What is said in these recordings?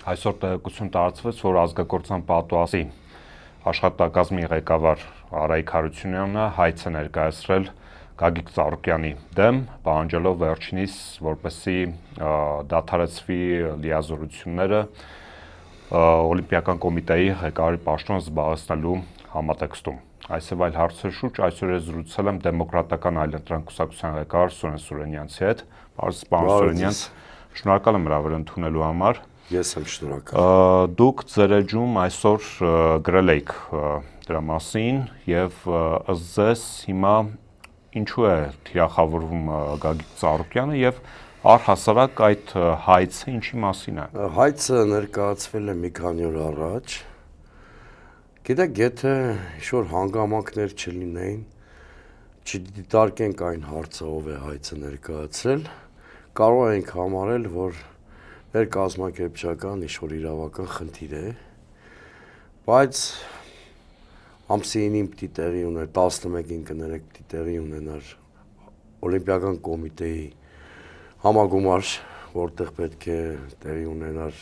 Այսօր տեղեկություն տարածվեց, որ ազգակործան պատուհասի աշխատակազմի ղեկավար Արայիկ Հարությունյանը հայց է ներկայացրել Գագիկ Ծառուկյանի դեմ, պահանջելով վերջինիս, որպեսզի դադարեցվի լիազորությունները Օլիմպիական կոմիտեի ղեկավարի պաշտոնը զբաղեցնելու համատեքստում։ Այս եւ այլ հարցերի շուրջ այսօր ես զրուցել եմ Դեմոկրատական այլընտրանք կուսակցության ղեկավար Սուրեն Սուրենյանցի հետ։ Պարոն Սուրենյանց, շնորհակալ եմ հրավեր ընդունելու համար։ Ես եմ շնորհակալ։ Դուք ձեր էջում այսօր գրել եք դրա մասին եւ ըստ ձեզ հիմա ինչու է թիրախավորվում Գագիկ Ծառուկյանը եւ առհասարակ այդ հայցը ինչի մասին է։ Հայցը ներկայացվել է մի քանի օր առաջ։ Գիտեք, եթե ինչ-որ հանգամանքներ չլինեին, չդիտարկենք այն հարցը, ով է հայցը ներկայացրել, կարող ենք համարել, որ մեր կազմակերպչական ինչ-որ իրավական խնդիր է, բայց ամսի 9-ին պիտի տեղի ուներ, 11-ին կներեք պիտի տեղի ունենար Օլիմպիական կոմիտեի համագումար, որտեղ պետք է տեղի ունենար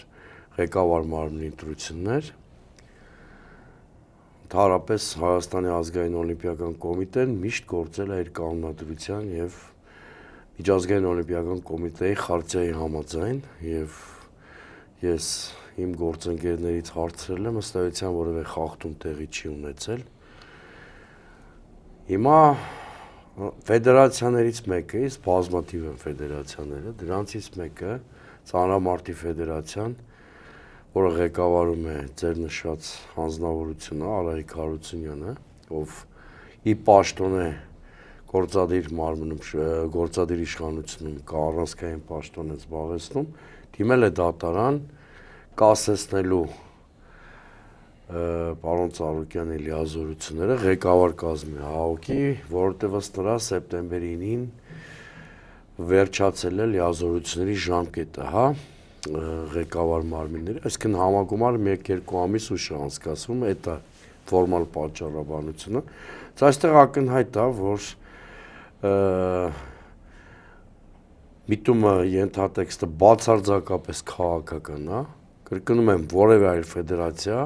ղեկավար մարմնի ընտրություններ։ Ընդհանրապես Հայաստանի ազգային օլիմպիական կոմիտեն միշտ գործել է իր կանոնադրության եւ Միջազգային օլիմպիական կոմիտեի խարտիայի համաձայն եւ ես իմ գործընկերներից հարցրել եմ, ըստ էության որևէ խախտում տեղի չի ունեցել։ Հիմա ֆեդերացիաներից մեկը, իսկ բազմաթիվ են ֆեդերացիաները, դրանցից մեկը Ծանրամարտի ֆեդերացիան, որը ղեկավարում է ձեր նշած հանձնավորությունը Արայիկ Հարությունյանը, ով ի պաշտոն է գործադիր մարմնում, գործադիր իշխանությունում առանցքային պաշտոն է զբաղեցնում, դիմել է դատարան կասեցնելու պարոն Ծառուկյանի լիազորությունները ղեկավար կազմի ՀԱՕԿ-ի, որովհետև ըստ նրա սեպտեմբերի 9-ին վերջացել է լիազորությունների ժամկետը, հա, ղեկավար մարմինների, այսինքն համագումարը 1-2 ամիս ուշ է անցկացվում, այդ է ֆորմալ պատճառաբանությունը։ Այստեղ ակնհայտ է, որ միտումը ենթատեքստը բացարձակապես քաղաքական է, կրկնում եմ, որևէ այլ ֆեդերացիա,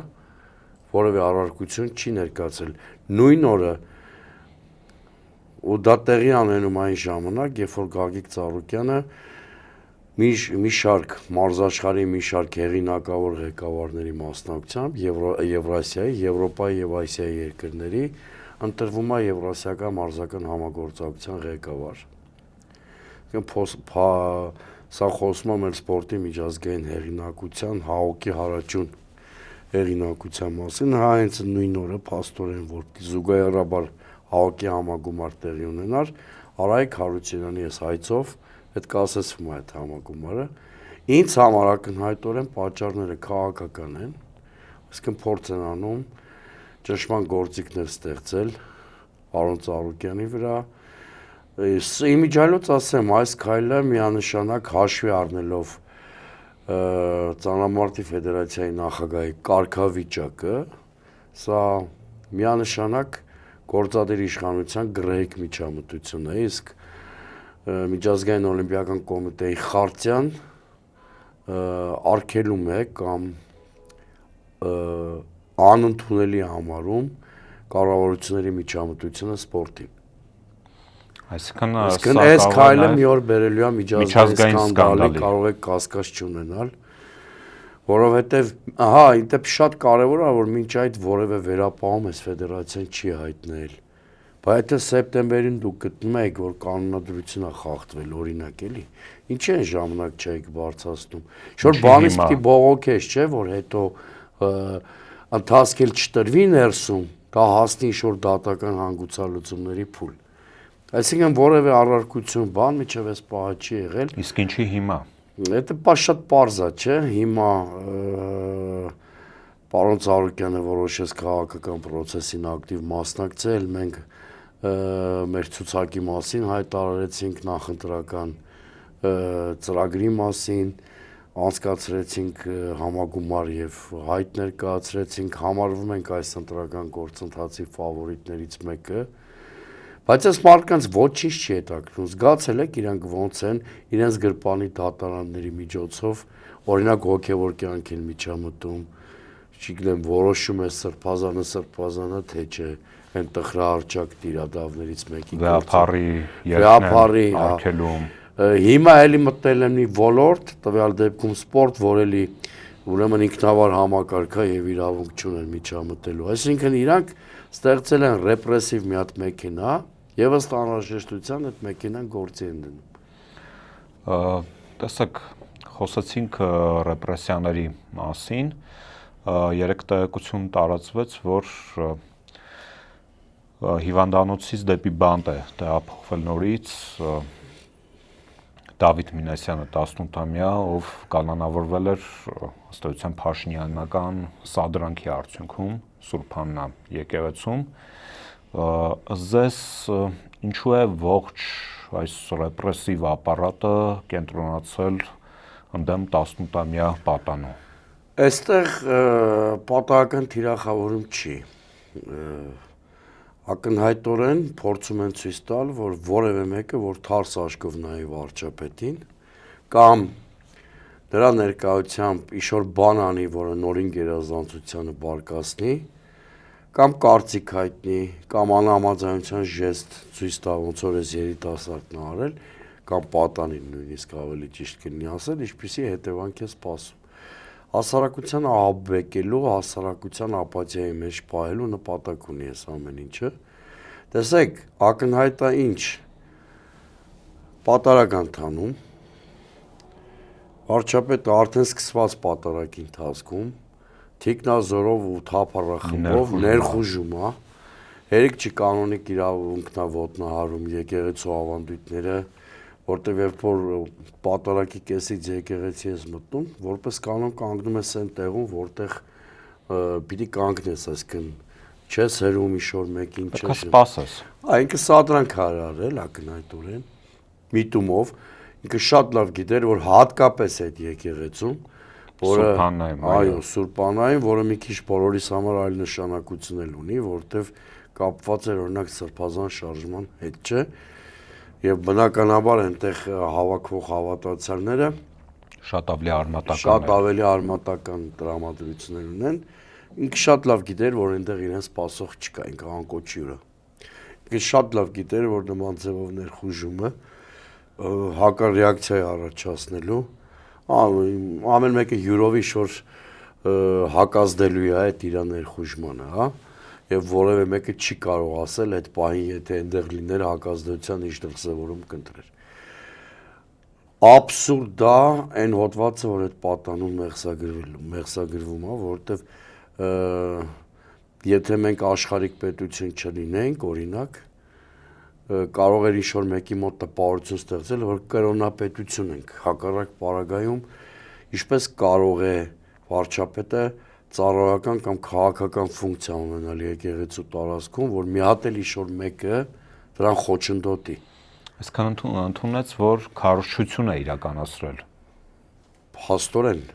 որևէ առարկություն չի ներկայացել։ Նույն օրը ու դա տեղի անենում այն ժամանակ, երբ որ Գագիկ Ծառուկյանը մի շարք մարզաշխարհի մի շարք հեղինակավոր ղեկավարների մասնակցությամբ Եվրասիայի, Եվրոպայի եւ Ասիայի երկրների ընտրվում է Եվրասիական մարզական համագործակցության ղեկավար։ Սա խոսում է մեր սպորտի միջազգային հեղինակության, ՀԱՕԿ-ի հարաճուն հեղինակության մասին, հա հենց նույն օրը փաստորեն, որ զուգահեռաբար ՀԱՕԿ-ի համագումար տեղի ունենար, Արայիկ Հարությունյանի ես հայցով պետք է ասեցվում այդ համագումարը։ Ինձ համար ակնհայտորեն պատճառները քաղաքական են, այսինքն փորձ են անում ճնշման գործիքներ ստեղծել պարոն Ծառուկյանի վրա։ Իմիջիայլոց ասեմ, այս քայլը միանշանակ հաշվի առնելով Ծանրամարտի ֆեդերացիայի նախագահի կարգավիճակը, սա միանշանակ գործադիր իշխանության գռեհիկ միջամտություն է, իսկ Միջազգային օլիմպիական կոմիտեի խարտիան արգելում է կամ անընդունելի համարում կառավարությունների միջամտությունը սպորտին։ Այսինքն այս քայլը մի օր բերելու է միջազգային սկանդալի, կարող է կասկած չունենալ, որովհետև ահա այնտեղ շատ կարևոր է, որ մինչ այդ որևէ վերապահում այս ֆեդերացիան չի հայտնել։ Բայց եթե սեպտեմբերին դուք գտնում եք, որ կանոնադրությունը խախտվել, օրինակ էլի, ինչի են ժամանակ չեք բարձրացնում։ Ինչ-որ բանից պիտի բողոքես, չէ՞, որ հետո ընթացքել չտրվի ներսում, դա հասնի ինչ-որ դատական հանգուցալուծումների փուլ։ Այսինքն որևէ առարկություն բան միջև այս պահը չի եղել։ Իսկ ինչի հիմա։ Դա շատ պարզ է, չէ՞, հիմա պարոն Ծառուկյանը որոշեց քաղաքական պրոցեսին ակտիվ մասնակցել, մենք մեր ցուցակի մասին հայտարարեցինք նախընտրական ծրագրի մասին, անցկացրեցինք համագումար եւ հայտ ներկայացրեցինք, համարվում ենք այս ընտրական գործընթացի ֆավորիտներից մեկը, Բայց այս մարդկանց ոչինչ չի հետաքրքրում, զգացել եք իրանք ոնց են իրենց գրպանի դատարանների միջոցով, օրինակ հոգևոր կյանք են միջամտում, չգիտեմ, որոշում է սրբազանը թե չէ, այն տխրահարճակ տիրադավներից մեկի Վեապարի արգելում։ Հիմա էլի մտնել են մի ոլորտ, տվյալ դեպքում սպորտ, որ էլի ուրեմն ինքնավար համակարգ է եւ իրավունք չունեն միջամտելու։ Այսինքն իրանք ստեղծել են ռեպրեսիվ մի հատ մեքենա եւ ըստ անհրաժեշտության այդ մեքենան գործի են դնում։ Տեսեք, խոսեցինք ռեպրեսիաների մասին, երեք տեղեկություն տարածվեց, որ հիվանդանոցից դեպի բանտ է տեղափոխվել նորից Դավիթ Մինասյանը 18-ամյա, ով կանոնավորվել էր ըստ էության փաշինյանական սադրանքի արդյունքում Սուրբ Աննա եկեղեցում։ Ձեզ ինչու է ողջ այս ռեպրեսիվ ապարատը կենտրոնացել ընդդեմ 18-ամյա պատանու։ Այստեղ պատահական թիրախավորում չի։ Ակնհայտորեն փորձում են ցույց տալ, որ որևէ մեկը, որ թարս աշկով նայի վարչապետին, կամ նրա ներկայությամբ ինչ-որ բան անի, որը նորին գերազանցությանը բարկացնի, կամ կարծիք հայտնի, կամ անհամաձայնության ժեստ ցույց տա, ոնց որ էս երիտասարդն ա արել, կամ պատանին նույնիսկ ավելի ճիշտ կլինի ասել, ինչպիսի հետևանք է սպասում։ Հասարակության աբեկելու, հասարակության ապաթիայի մեջ պահելու նպատակ ունի այս ամեն ինչը։ Տեսեք, ակնհայտ է ինչ, պատարագան թանում, վարչապետը արդեն սկսված պատարագի ընթացքում, թիկնազորով ու թափառախմբով ներխուժում է, հերիք չի կանոնիկ իրավունքն է ոտնահարում եկեղեցու ավանդույթները, որտեղ երբ որ պատարագի կեսից եկեղեցի ես մտնում, որպես կանոն կանգնում ես այն տեղում, որտեղ պիտի կանգնես, այսինքն չես հրում ինչ-որ մեկին, չես սպասես։ Ինքը սադրանք արել ակնհայտորեն, միտումով, ինքը շատ լավ գիտեր, որ հատկապես այդ եկեղեցում, որը Սուրբ Աննային, որը մի քիչ բոլորիս համար այլ նշանակություն էլ ունի, որտեղ կապված էր օրինակ սրբազան շարժման հետ, չէ։ Եվ բնականաբար այնտեղ հավաքվող հավատացյալները շատ ավելի արմատական տրամադրություններ ունեն։ Ինքը շատ լավ գիտեր, որ այնտեղ իրեն սպասող չկա, ինքը անկոչի վրա։ Ինքը շատ լավ գիտեր, որ նման ձևով ներխուժումը հակառեակցիա է առաջացնելու, ամեն մեկը յուրովի շոր հակազդելու է այդ իր ներխուժմանը, հա։ Եվ որևէ մեկը չի կարող ասել այդ պահին, եթե այնտեղ լիներ հակազդեցության ինչ դրսևորում կընտրեր։ Աբսուրդ է այն հոդվածը, որ այդ պատանուն մեղսագրվում է, որովհետև եթե մենք աշխարհիկ պետություն չլինենք, օրինակ, կարող էր ինչ-որ մեկի մոտ տպավորություն ստեղծել, որ կրոնապետություն ենք, հակառակ պարագայում, ինչպես կարող է վարչապետը ծառայական կամ քաղաքական ֆունկցիա ունենալ եկեղեցու տարածքում, որ մի հատ էլ ինչ-որ մեկը դրան խոչընդոտի։ Այսքան ընդունեց, որ քարոզչություն է իրականացրել։ Փաստորեն,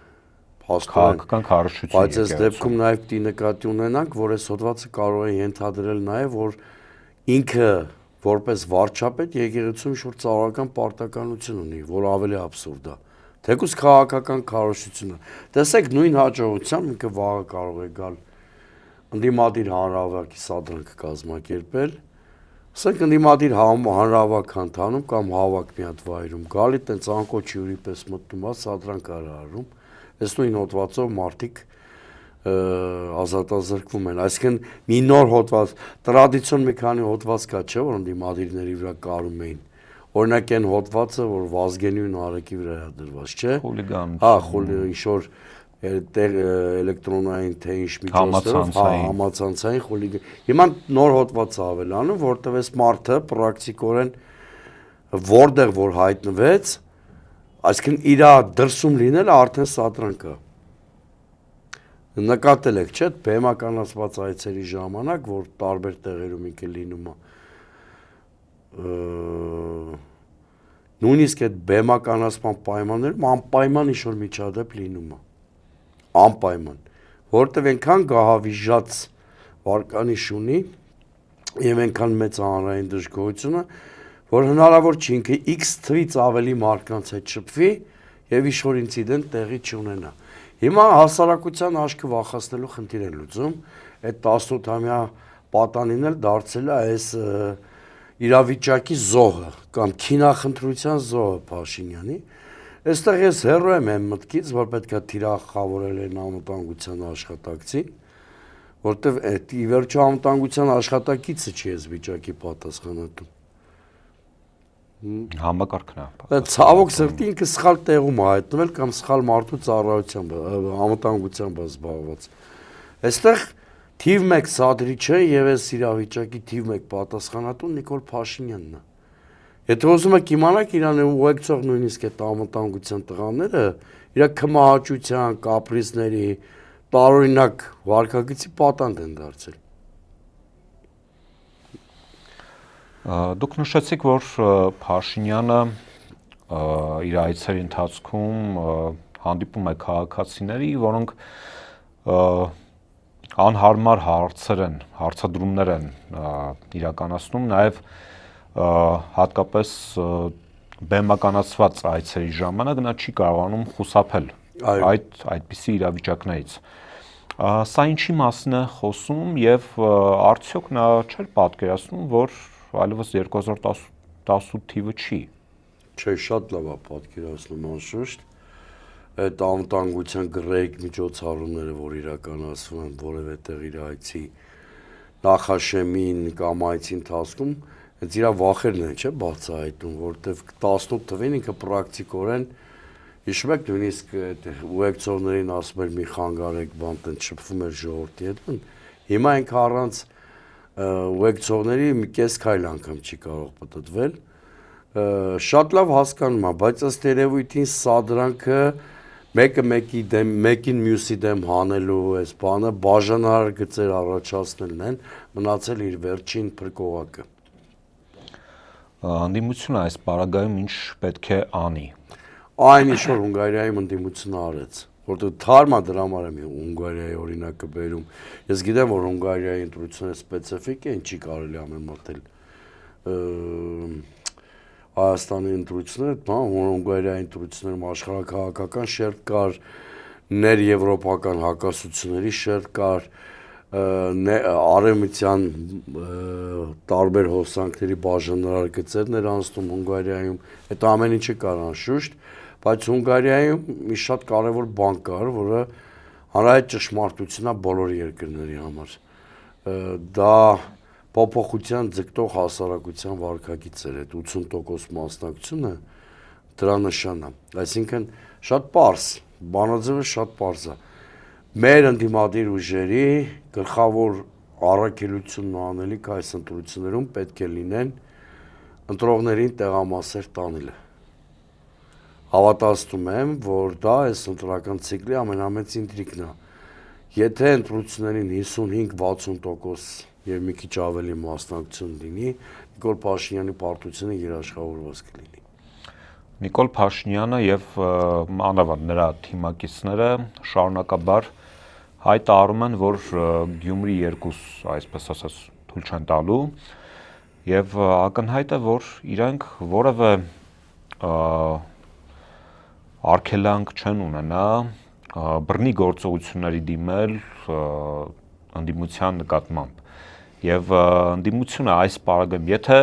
քաղաքական քարոզչություն։ Բայց այս դեպքում նաև պիտի նկատի ունենանք, որ այս հոդվածը կարող է ենթադրել նաև, որ ինքը որպես վարչապետ եկեղեցում ինչ-որ ծառայական պարտականություն ունի, որ ավելի աբսուրդ է։ Թեկուզ քաղաքական քարոզչությունը։ Տեսեք, նույն հաջողությամբ ինքը վաղը կարող է գալ ընդդիմադիր հանրահավաքի սադրանք կազմակերպել, ասենք ընդդիմադիր հանրահավաք ընթանում կամ հավաք մի հատ վայրում գալի, տենց անկոչ յուրի պես մտնում է սադրանք արարում, այս նույն հոդվածով մարդիկ ազատազրկվում են, այսինքն մի նոր հոդված, տրադիցիոն մի քանի հոդված կա, չէ, որ ընդդիմադիրների վրա կարում էին։ Օրինակ այն հոդվածը, որ Վազգենյուն Արեգի վրա է դրված, չէ։ Խուլիգանություն։ Ինչ-որ էլեկտրոնային թե ինչ միջոցներով, համացանցային խուլիգան։ Հիմա նոր հոդված ավելանում, որտեղ այս մարդը պրակտիկորեն որտեղ որ հայտնվեց, այսինքն իր դրսում լինելը արդեն սադրանք է։ Նկատել եք, չէ՞, բեմականացված այցերի ժամանակ, որ տարբեր տեղերում ինքը լինում է, նույնիսկ այդ բեմականացման պայմաններում անպայման ինչ-որ միջադեպ լինում է, անպայման, որովհետև այնքան գահավիժած վարկանիշ ունի, եւ այնքան մեծ հանրային դժգոհությունը, որ հնարավոր չի ինքը X թվից ավելի մարդկանց հետ շփվի եւ ինչ-որ ինցիդենտ տեղի չունենա։ Հիմա հասարակության աչքը վախացնելու խնդիր են լուծում, այդ 18-ամյա պատանին էլ դարձել է այս իրավիճակի զոհը կամ քինախնդրության զոհը Փաշինյանի։ Այստեղ ես հեռու եմ այն մտքից, որ պետք է թիրախավորել են անվտանգության աշխատակցին, որտեվ այդ ի վերջո անվտանգության աշխատակիցը չի այս վիճակի պատասխանատու։ Համակարգն է։ Ցավոք սրտի ինքը սխալ տեղում է հայտնվել կամ սխալ մարդու ծառայությամբ, անվտանգությամբ է զբաղված։ Այստեղ թիվ 1 սադրիչը եւ այս իրավիճակի թիվ 1 պատասխանատուն Նիկոլ Փաշինյանն է։ Եթե ուզում եք իմանալ իրան ուղեկցող նույնիսկ այդ անվտանգության տղաները, իր քմահաճության, կապրիզների, տարօրինակ վարքագծի պատանդ են դարձել։ Դուք նշեցիք, որ Փաշինյանը իր այցերի ընթացքում հանդիպում է քաղաքացիների, որոնք անհարմար հարցադրումներ են իրականացնում, նաև հատկապես բեմականացված այցերի ժամանակ նա չի կարողանում խուսափել այդպիսի իրավիճակներից։ Սա ինչի մասին է խոսում եւ արդյոք նա չէր պատկերացնում, որ այլևս 2018 թիվը չի։ Չէ, շատ լավ է պատկերացնում անշուշտ։ Այդ անվտանգության գրեգ միջոցառումները, որ իրականացվում են որևէ տեղ իր այցի նախաշեմին կամ այցի ընթացքում, հենց իր վախերն են, չէ, բացահայտում, որտեվ 18 թվին ինքը պրակտիկորեն հիշում եք նույնիսկ այդ ուղեկցողներին ասում էր մի խանգարեք բան տենց շփվում էր ժողովրդի հետ։ Հիմա ինքը առանց ուղեկցողների մի կես քայլ անգամ չի կարող պատտվել։ Շատ լավ հասկանում եմ, բայց ըստ երևույթին սա դրանքը մեկին մյուսի դեմ հանելու այս բանը բաժանար գծեր առաջացնելն են, մնացել իր վերջին փրկողակը։ Ընդդիմությունը այս պարագայում ինչ պետք է անի։ Այն ինչ որ Հունգարիայում ընդդիմությունը արեց, որտեղ թարմա դրա համար եմ Հունգարիայի օրինակը բերում։ Ես գիտեմ, որ Հունգարիայի ընտրությունները սպეციფიկ են, չի կարելի ամեն մտել Հայաստանի ընտրությունները, Հունգարիայի ընտրություններում աշխարհակաղակական շերտ կար, ներեվրոպական հակասությունների շերտ կար, արևմտյան տարբեր հոսանքների բաժանարար գծերն էր անցնում Հունգարիայում, այդ ամեն ինչը կար անշուշտ, բայց Հունգարիայում մի շատ կարևոր բան կար, որը հանրային ճշմարտությունն է բոլոր երկրների համար։ Դա փոփոխության ձգտող հասարակության վարքագիծ էր, այդ 80% մասնակցությունը դրա նշանն է։ Այսինքն շատ պարզ, բանաձևը շատ պարզ է։ Մեր ընդդիմադիր ուժերի գլխավոր առաքելությունն ու անելիքը այս ընտրություններում պետք է լինեն ընտրողներին տեղամասեր տանելը։ Հավատացնում եմ, որ դա այս ընտրական ցիկլի ամենամեծ ինտրիգն է։ Եթե ընտրություններին 55-60% եւ մի քիչ ավելի մասնակցություն լինի, Նիկոլ Փաշինյանի պարտությունը երաշխավորված կլինի։ Նիկոլ Փաշինյանը եւ մանավանդ նրա թիմակիցները շարունակաբար հայտարարում են, որ Գյումրի 2, այսպես ասած, թույլ չեն տալու եւ ակնհայտ է, որ իրենք որևէ արգելանք չեն ունենա բռնի գործողությունների դիմել ընդդիմության նկատմամբ։ Եվ ընդդիմությունը այս պարագայում, եթե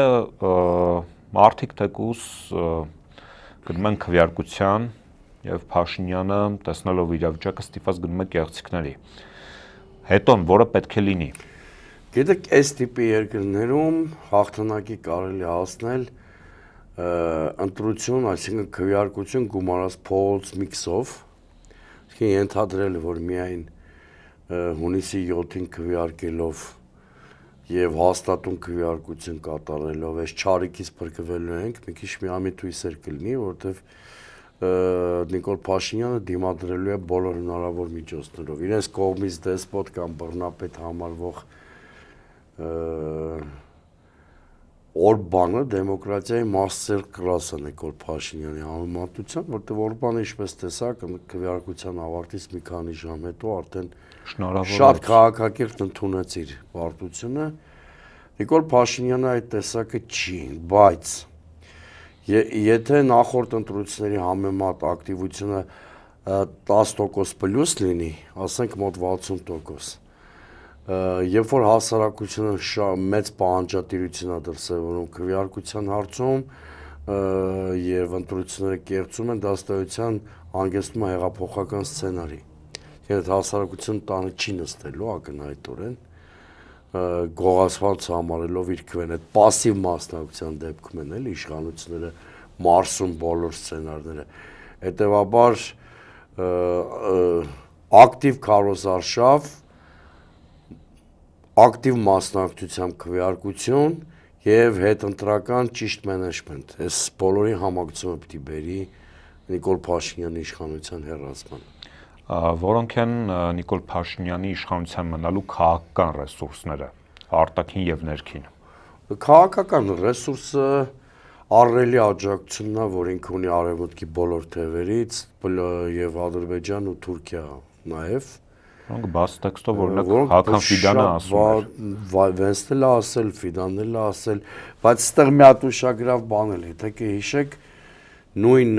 մարդիկ թեկուզ գնում են քվեարկության եւ Փաշինյանը տեսնելով իրավիճակը ստիպված գնում է կեղծիքների, հետոն որը պետք է լինի։ Գիտեք, այս տիպի երկրներում հաղթանակի կարելի հասնել ընտրություն, այսինքն քվեարկություն գումարած փողոց միքսով, ենթադրել որ միայն հունիսի 7-ին քվեարկելով եւ հաստատուն քվեարկություն կատարելով այս չարիքից փրկվելու ենք, մի քիչ միամիտ հույսեր կլինի, որովհետեւ Նիկոլ Փաշինյանը դիմադրելու է բոլոր հնարավոր միջոցներով։ Իրենց կողմից դեսպոտ կամ բռնապետ համարվող Օրբանը դեմոկրատիայի master class-ը Նիկոլ Փաշինյանի համեմատությամբ, որտեղ Օրբանը ինչպես տեսակ քվեարկության ավարտից մի քանի ժամ հետո արդեն շատ քաղաքակիրթ ընդունեց իր պարտությունը, Նիկոլ Փաշինյանը այդ տեսակը չի, բայց եթե նախորդ ընտրությունների համեմատ ակտիվությունը 10% պլյուս լինի, ասենք մոտ 60%, երբ որ հասարակությունը մեծ պահանջատիրություն է դրսևորում քվեարկության հարցում եւ ընտրությունները կեղծում են, դա ըստեյության հանգեցնում է հեղափոխական սցենարի։ Եթե հասարակությունը տանը չի նստելու ակնհայտորեն, գողացված համարելով իր քվեն, այդ պասիվ մասնակցության դեպքում են էլ իշխանությունները մարսում բոլոր սցենարները։ Հետևաբար ակտիվ քարոզարշավ, ակտիվ մասնակցությամբ քվեարկություն եւ հետընտրական ճիշտ մենեջմենտ։ Այս բոլորի համակցումը պիտի բերի Նիկոլ Փաշինյանի իշխանության հեռացման։ Որոնք են Նիկոլ Փաշինյանի իշխանության մնալու քաղաքական ռեսուրսները, արտաքին եւ ներքին։ Քաղաքական ռեսուրսը առելի աջակցությունն է, որ ինքը ունի արևմուտքի բոլոր թևերից եւ Ադրբեջան ու Թուրքիա նաեւ։ Որոնք բաց տեքստով օրինակ Հակոբ Ֆիդանը ասում է։ Վենստել է ասել, Ֆիդանն էլ է ասել, բայց այստեղ մի հատ ուշագրավ բան էլ է, թե կհիշեք նույն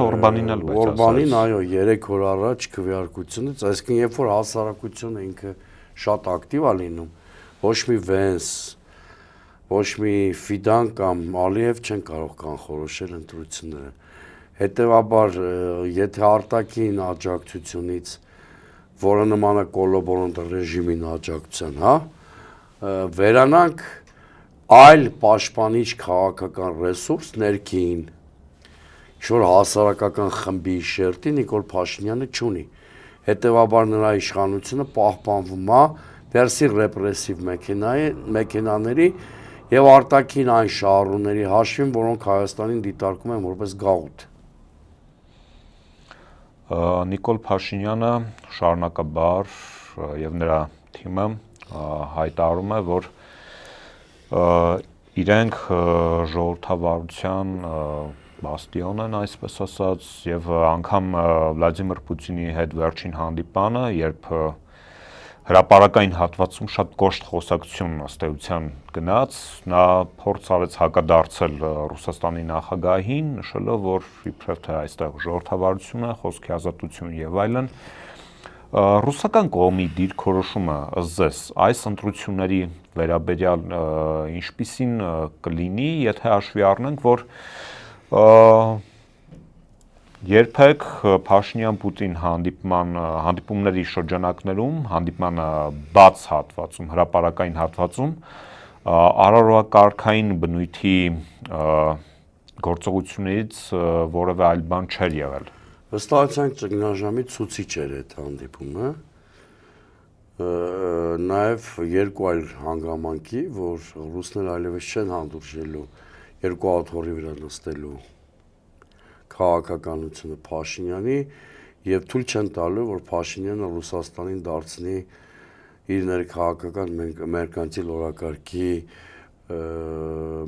Օրբանին էլ բայց Օրբանին, այո, 3 օր առաջ քվեարկությունից, այսինքն երբ որ հասարակությունը ինքը շատ ակտիվ է լինում, ոչ մի Վենս, ոչ մի Ֆիդան կամ Ալիև չեն կարող կանխորոշել ընտրությունները։ Հետևաբար, եթե արտաքին աջակցությունից, որը նման է կոլոբորանտ ռեժիմին աջակցության, հա, վերանանք այլ պաշտպանիչ քաղաքական ռեսուրս ներքին, ինչ-որ հասարակական խմբի շերտի Նիկոլ Փաշինյանը չունի։ Հետևաբար նրա իշխանությունը պահպանվում է դերսի ռեպրեսիվ մեքենաների եւ արտաքին այն շահառուների հաշվին, որոնք Հայաստանին դիտարկում են որպես գաղութ։ Նիկոլ Փաշինյանը շարունակաբար եւ նրա թիմը հայտարարում է, որ իրենք ժողովրդավարության բաստիոն են, այսպես ասած, եւ անգամ Վլադիմիր Պուտինի հետ վերջին հանդիպանը, երբ հրապարակային հատվածում շատ կոշտ խոսակցություն ըստեյության գնաց, նա փորձ արեց հակադարձել Ռուսաստանի նախագահին, նշելով, որ իբրև թե այստեղ ժողովրդավարություն է, խոսքի ազատություն եւ այլն։ Ռուսական կողմի դիրքորոշումը ըստ ձեզ այս ընտրությունների վերաբերյալ ինչպիսին կլինի, եթե հաշվի առնենք, որ երբեք Փաշինյան-Պուտին հանդիպումների շրջանակներում, հանդիպմանը բաց հատվածում, հրապարակային հատվածում արարողակարգային բնույթի գործողություններից որևէ այլ բան չէր եղել։ Վստահության ճգնաժամի ցուցիչ էր այդ հանդիպումը, նաև երկու այլ հանգամանքի, որ ռուսները այլևս չեն հանդուրժելու երկու աթոռի վրա նստելու քաղաքականությունը Փաշինյանի եւ թույլ չեն տալու, որ Փաշինյանը Ռուսաստանին դարձնի իր ներքաղաքական մերկանտիլ օրակարգի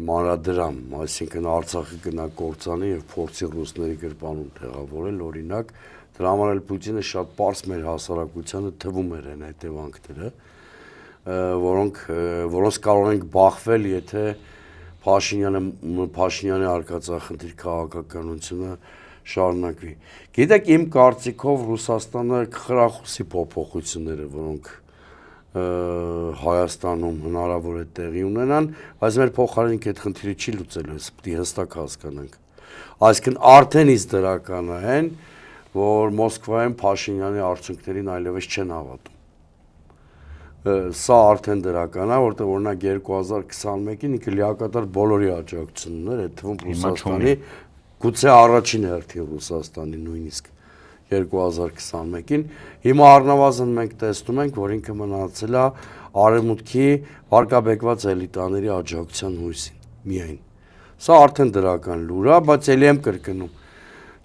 մանրադրամ, այսինքն Արցախի գնա կործանի եւ փորձի ռուսների գրպանում տեղավորել, օրինակ, դրա համար էլ Պուտինը շատ པարզ մեր հասարակությանը թվում էր այն հետևանքները, որոնց կարող ենք բախվել, եթե Փաշինյանի արկածախնդիր քաղաքականությունը շարունակվի։ Գիտեք, իմ կարծիքով Ռուսաստանը կխրախուսի փոփոխությունները, որոնք Հայաստանում հնարավոր է տեղի ունենան, բայց մեր փոխարինք այդ խնդիրը չի լուծելու, այս պիտի հստակ հասկանանք։ Այսինքն արդեն իսկ դրական է այն, որ Մոսկվայում Փաշինյանի արդյունքներին այլևս չեն հավատում։ Սա արդեն դրական է, որտեղ օրինակ 2021-ին ինքը լիակատար բոլորի աջակցությունն էր, այդ թվում Ռուսաստանի, գուցե առաջին հերթին Ռուսաստանի նույնիսկ 2021-ին։ Հիմա առնվազն մենք տեսնում ենք, որ ինքը մնացել է արևմուտքի վարկաբեկված էլիտաների աջակցության հույսին միայն։ Սա արդեն դրական լուր է, բայց ելի եմ կրկնում,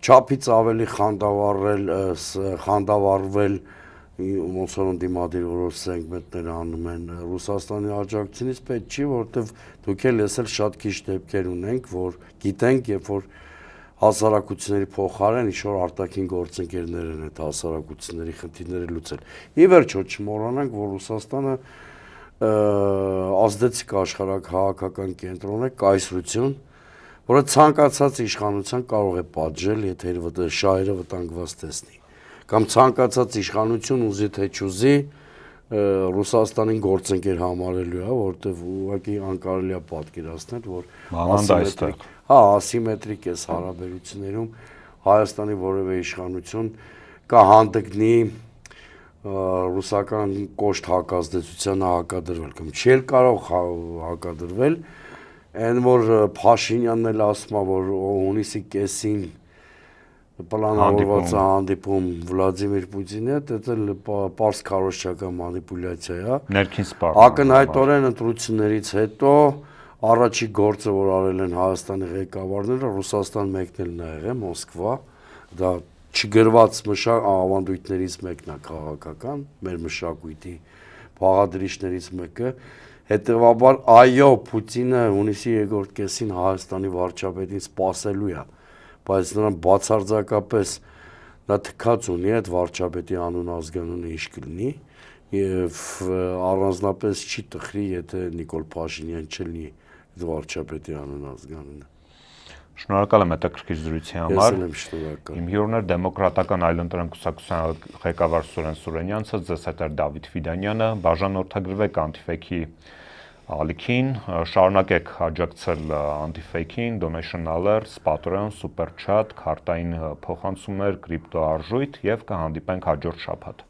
չափից ավելի խանդավառվել ոնց որ դիմադիր որոշ սեգմենտներ անում են Ռուսաստանի աջակցությունից պետք չի, որովհետև դուք էլ ես էլ շատ քիչ դեպքեր ունենք, որ գիտենք, երբ որ հասարակությունների փոխարեն ինչ-որ արտաքին գործընկերներ են այդ հասարակությունների խնդիրները լուծել։ Ի վերջո չմոռանանք, որ Ռուսաստանը ազդեցիկ աշխարհակահաղական կենտրոն է, կայսրություն, որը ցանկացած իշխանության կարող է պատժել, եթե իր շահերը վտանգված տեսնի, կամ ցանկացած իշխանություն ուզի թե չուզի Ռուսաստանին գործընկեր համարելու է, որտեղ ուղղակի անկարելի է պատկերացնել, որ ասիմետրիկ է հարաբերություններում Հայաստանի որևէ իշխանություն կհանդգնի ռուսական կոշտ հակազդեցությանը հակադրվել կամ չի կարող հակադրվել, այն որ Փաշինյանն էլ ասում է, որ հունիսի կեսին պլանավորված է հանդիպում Վլադիմիր Պուտինի հետ, դա էլ պարզ քարոզչական մանիպուլյացիա է։ Ներքին սպառնում։ Ակնհայտորեն ընտրություններից հետո առաջի գործը, որ արել են Հայաստանի ղեկավարները, Ռուսաստան մեկնելն է եղել Մոսկվա, դա չգրված ավանդույթներից մեկն է քաղաքական, մեր մշակույթի բաղադրիչներից մեկը, հետևաբար այո, Պուտինը հունիսի երկրորդ կեսին Հայաստանի վարչապետին սպասելու է, բայց նրան բացարձակապես նա թքած ունի այդ վարչապետի անուն ազգանունը ինչ կլինի եւ առանձնապես չի տխրի, եթե Նիկոլ Փաշինյան չլինի այդ վարչապետի անուն ազգանունը։ Շնորհակալ եմ հետաքրքիր զրույցի համար։ Ես եմ շնորհակալ։ Իմ հյուրն էր Դեմոկրատական այլընտրանք կուսակցության ղեկավար Սուրեն Սուրենյանցը, ձեզ հետ էր Դավիթ Ֆիդանյանը, բաժանորդագրվեք Anti-Fake-ի ալիքին, շարունակեք աջակցել Anti-Fake-ին, Donation Alert, Patreon, Super Chat, քարտային փոխանցումներ, կրիպտո արժույթ եւ կհանդիպենք հաջորդ շաբաթ։